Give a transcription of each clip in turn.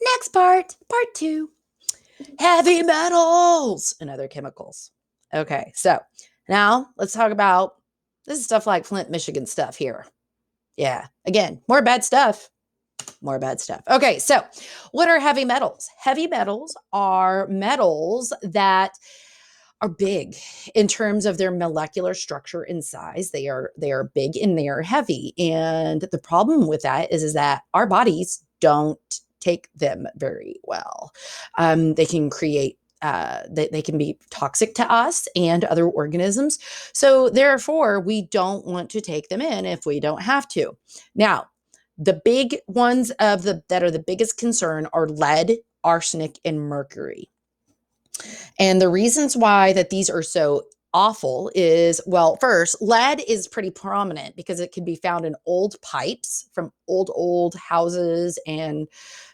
Next part two, heavy metals and other chemicals. Okay, so now let's talk about this is stuff like Flint, Michigan stuff here. Yeah, again, more bad stuff. More bad stuff. Okay, so what are heavy metals? Heavy metals are metals that are big in terms of their molecular structure and size. They are big and they are heavy. And the problem with that is that our bodies don't take them very well. They can create they can be toxic to us and other organisms. So therefore, we don't want to take them in if we don't have to. Now, the big ones that are the biggest concern are lead, arsenic, and mercury. And the reasons why that these are so awful is, well, first, lead is pretty prominent because it can be found in old pipes from old houses and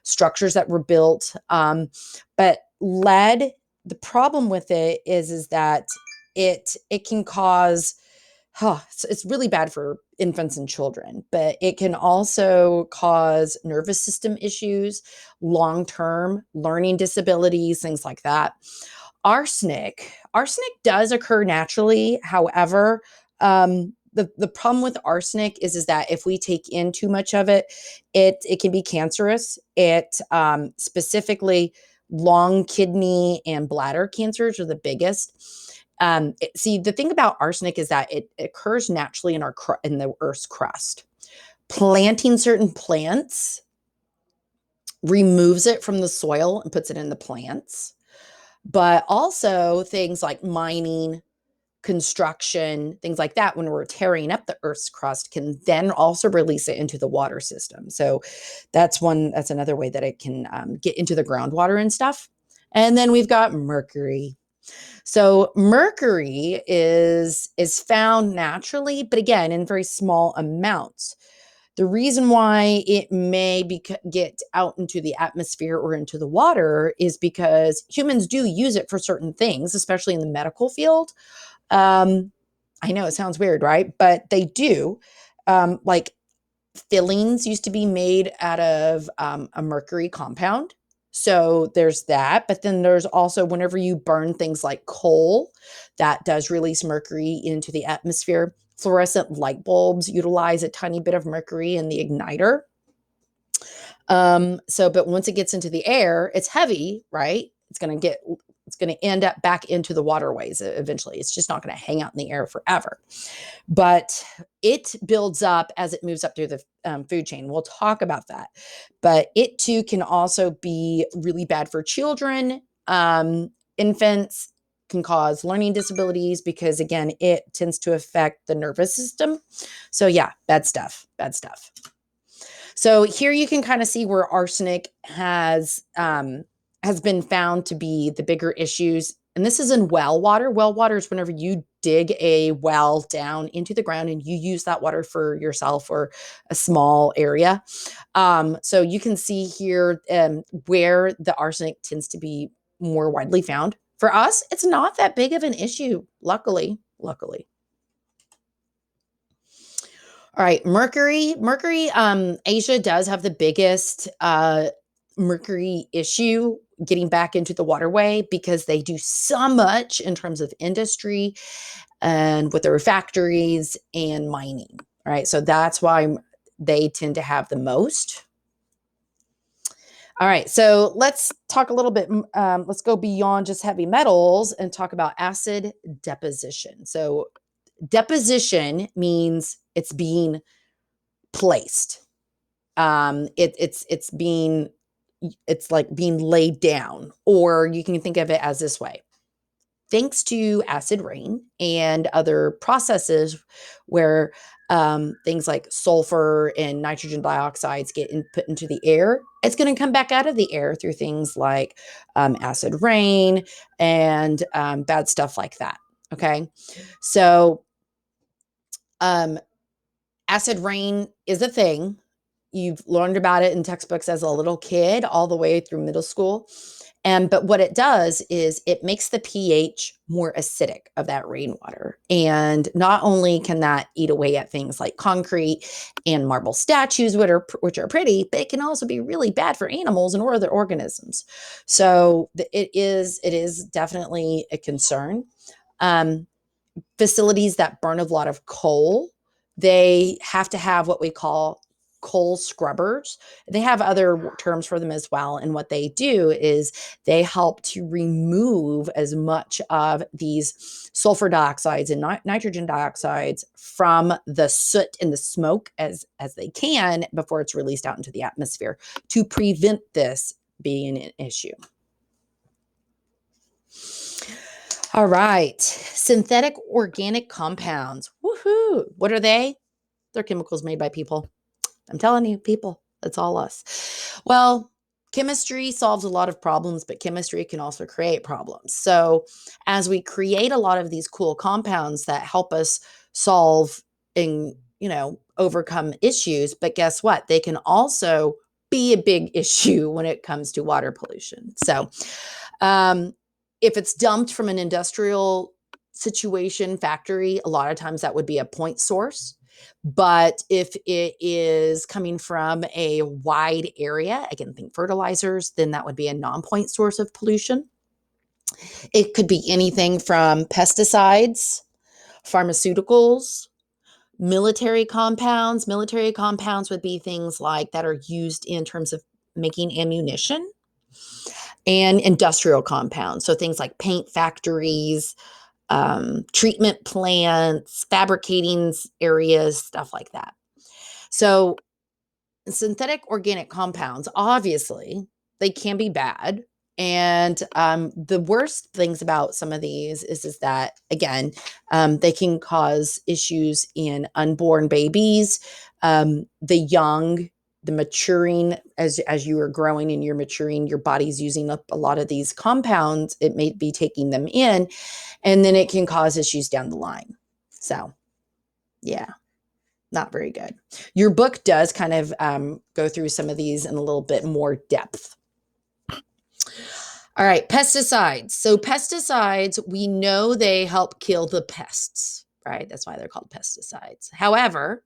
structures that were built. But lead, the problem with it is that it can cause it's really bad for infants and children, but it can also cause nervous system issues, long term learning disabilities, things like that. Arsenic does occur naturally. However, the problem with arsenic is that if we take in too much of it, it can be cancerous. It specifically lung, kidney, and bladder cancers are the biggest. See, the thing about arsenic is that it occurs naturally in the Earth's crust. Planting certain plants removes it from the soil and puts it in the plants. But also things like mining, construction, things like that, when we're tearing up the Earth's crust, can then also release it into the water system. So that's another way that it can get into the groundwater and stuff. And then we've got mercury. So mercury is found naturally, but again, in very small amounts. The reason why it may get out into the atmosphere or into the water is because humans do use it for certain things, especially in the medical field. I know it sounds weird, right? But they do. Like fillings used to be made out of a mercury compound. So there's that. But then there's also whenever you burn things like coal, that does release mercury into the atmosphere. Fluorescent light bulbs utilize a tiny bit of mercury in the igniter. But once it gets into the air, it's heavy, right? It's going to end up back into the waterways eventually. It's just not going to hang out in the air forever. But it builds up as it moves up through the food chain. We'll talk about that. But it too can also be really bad for children. Infants can cause learning disabilities because, again, it tends to affect the nervous system. So, yeah, bad stuff. Bad stuff. So here you can kind of see where arsenic has been found to be the bigger issues. And this is in well water. Well water is whenever you dig a well down into the ground and you use that water for yourself or a small area. So you can see here where the arsenic tends to be more widely found. For us, it's not that big of an issue, luckily. All right, mercury. Asia does have the biggest mercury issue getting back into the waterway because they do so much in terms of industry and with their factories and mining. All right, so that's why they tend to have the most. All right, so let's talk a little bit. Let's go beyond just heavy metals and talk about acid deposition. So, deposition means it's being placed. It's like being laid down, or you can think of it as this way. Thanks to acid rain and other processes where things like sulfur and nitrogen dioxides get put into the air, it's going to come back out of the air through things like acid rain and bad stuff like that. Okay. So acid rain is a thing. You've learned about it in textbooks as a little kid all the way through middle school. But what it does is it makes the pH more acidic of that rainwater. And not only can that eat away at things like concrete and marble statues, which are pretty, but it can also be really bad for animals and other organisms. So it is definitely a concern. Um, Facilities that burn a lot of coal, they have to have what we call coal scrubbers. They have other terms for them as well. And what they do is they help to remove as much of these sulfur dioxides and nitrogen dioxides from the soot and the smoke as they can before it's released out into the atmosphere to prevent this being an issue. All right. Synthetic organic compounds. Woohoo. What are they? They're chemicals made by people. I'm telling you, people, it's all us. Well, chemistry solves a lot of problems, but chemistry can also create problems. So as we create a lot of these cool compounds that help us solve and, overcome issues, but guess what? They can also be a big issue when it comes to water pollution. So, if it's dumped from an industrial situation, factory, a lot of times that would be a point source. But if it is coming from a wide area, again, think fertilizers, then that would be a non-point source of pollution. It could be anything from pesticides, pharmaceuticals, military compounds. Military compounds would be things like that are used in terms of making ammunition, and industrial compounds. So things like paint factories, treatment plants, fabricating areas, stuff like that. So synthetic organic compounds, obviously, they can be bad. And the worst things about some of these is that, again, they can cause issues in unborn babies, the young, the maturing. As you are growing and you're maturing, your body's using up a lot of these compounds. It may be taking them in, and then it can cause issues down the line. So, yeah. Not very good. Your book does kind of go through some of these in a little bit more depth. All right, pesticides. So pesticides, we know they help kill the pests, right? That's why they're called pesticides. However,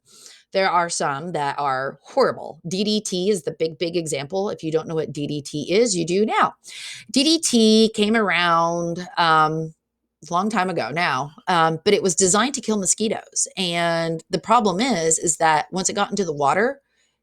there are some that are horrible. DDT is the big example. If you don't know what DDT is, you do now. DDT came around a long time ago now, but it was designed to kill mosquitoes. And the problem is that once it got into the water,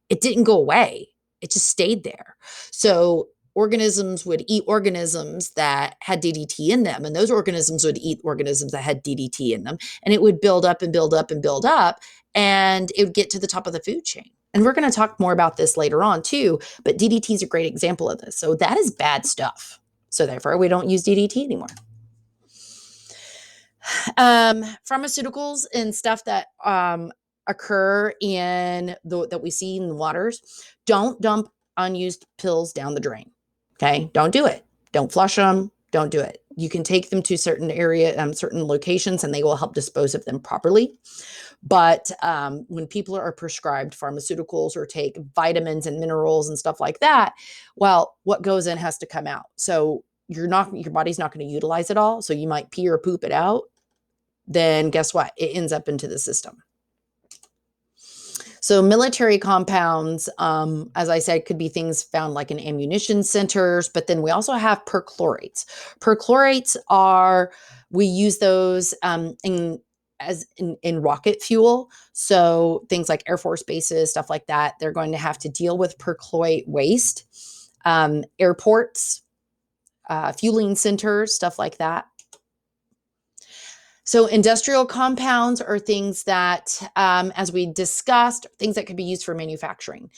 it didn't go away. It just stayed there. So organisms would eat organisms that had DDT in them, and those organisms would eat organisms that had DDT in them, and it would build up and build up and build up, and it would get to the top of the food chain. And we're going to talk more about this later on too, but DDT is a great example of this. So that is bad stuff. So therefore, we don't use DDT anymore. Pharmaceuticals and stuff that occur in that we see in the waters, don't dump unused pills down the drain. Okay, don't do it. Don't flush them. Don't do it. You can take them to certain locations, and they will help dispose of them properly. But when people are prescribed pharmaceuticals or take vitamins and minerals and stuff like that, well, what goes in has to come out. So your body's not going to utilize it all. So you might pee or poop it out. Then guess what? It ends up into the system. So military compounds, as I said, could be things found like in ammunition centers, but then we also have perchlorates. Perchlorates we use those in rocket fuel. So things like Air Force bases, stuff like that, they're going to have to deal with perchlorate waste. Airports, fueling centers, stuff like that. So industrial compounds are things that, as we discussed, things that could be used for manufacturing.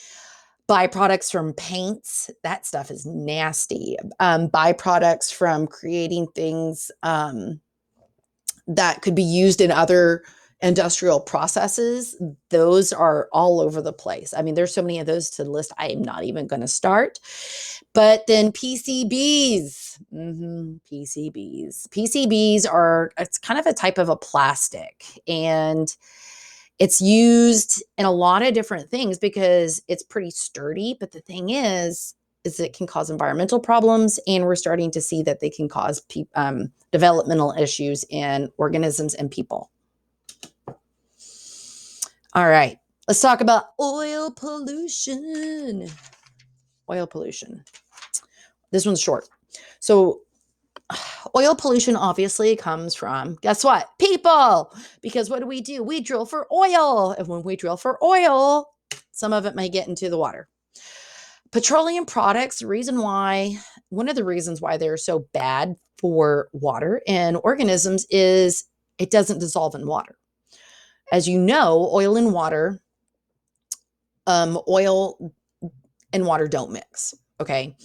Byproducts from paints, that stuff is nasty. Byproducts from creating things that could be used in other industrial processes, those are all over the place. I mean, there's so many of those to list. I am not even going to start. But then PCBs, PCBs it's kind of a type of a plastic, and it's used in a lot of different things because it's pretty sturdy. But the thing is is it can cause environmental problems, and we're starting to see that they can cause developmental issues in organisms and people. All right, let's talk about oil pollution. Oil pollution. This one's short. So oil pollution obviously comes from, guess what? People. Because what do? We drill for oil. And when we drill for oil, some of it may get into the water. Petroleum products, one of the reasons why they're so bad for water and organisms is it doesn't dissolve in water. As you know, oil and water don't mix, okay?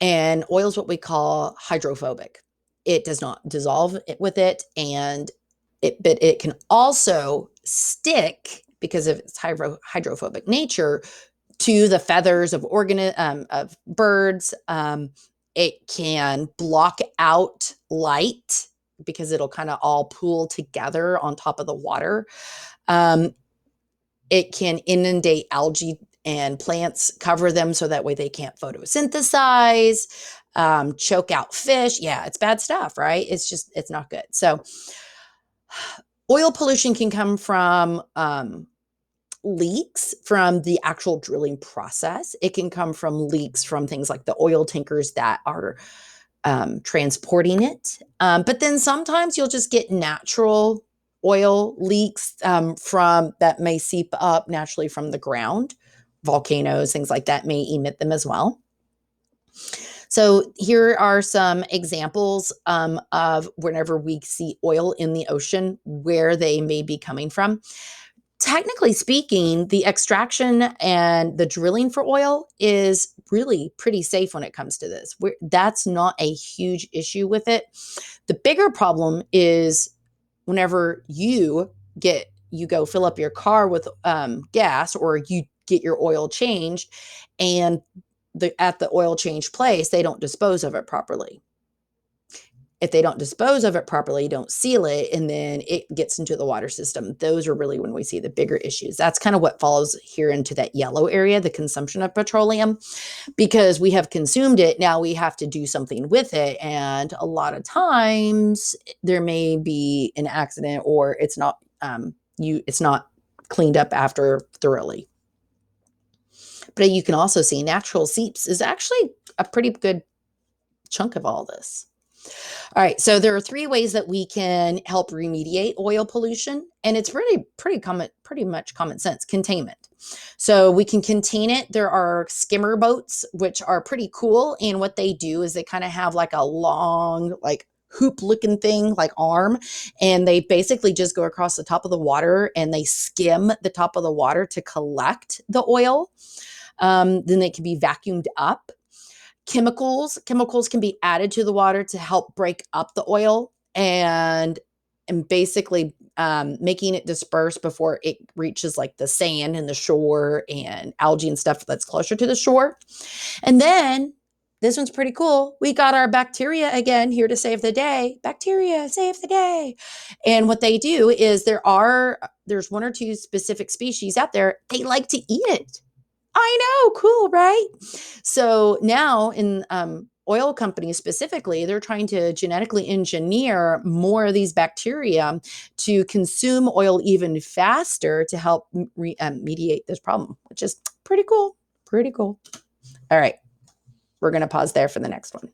And oil is what we call hydrophobic. It does not dissolve with it, but it can also stick because of its hydrophobic nature to the feathers of birds. It can block out light because it'll kind of all pool together on top of the water. It can inundate algae and plants, cover them so that way they can't photosynthesize, choke out fish. Yeah, it's bad stuff, right? It's not good. So oil pollution can come from leaks from the actual drilling process. It can come from leaks from things like the oil tankers that are transporting it. But then sometimes you'll just get natural oil leaks from that may seep up naturally from the ground. Volcanoes, things like that may emit them as well. So here are some examples of whenever we see oil in the ocean, where they may be coming from. Technically speaking, the extraction and the drilling for oil is really pretty safe when it comes to this. That's not a huge issue with it. The bigger problem is whenever you go fill up your car with gas, or you get your oil changed, and at the oil change place, they don't dispose of it properly. If they don't dispose of it properly, don't seal it, and then it gets into the water system. Those are really when we see the bigger issues. That's kind of what falls here into that yellow area, the consumption of petroleum, because we have consumed it. Now we have to do something with it. And a lot of times there may be an accident, or it's not cleaned up after thoroughly. But you can also see natural seeps is actually a pretty good chunk of all this. All right, so there are 3 ways that we can help remediate oil pollution, and it's pretty much common sense. Containment. So we can contain it. There are skimmer boats, which are pretty cool, and what they do is they kind of have like a long, like hoop looking thing, like arm, and they basically just go across the top of the water and they skim the top of the water to collect the oil. Then they can be vacuumed up. Chemicals can be added to the water to help break up the oil and basically making it disperse before it reaches like the sand and the shore and algae and stuff that's closer to the shore. And then this one's pretty cool. We got our bacteria again here to save the day. Bacteria save the day. And what they do is there's 1 or 2 specific species out there. They like to eat it. I know, cool, right? So now in oil companies specifically, they're trying to genetically engineer more of these bacteria to consume oil even faster to help mediate this problem, which is pretty cool. Pretty cool. All right, we're going to pause there for the next one.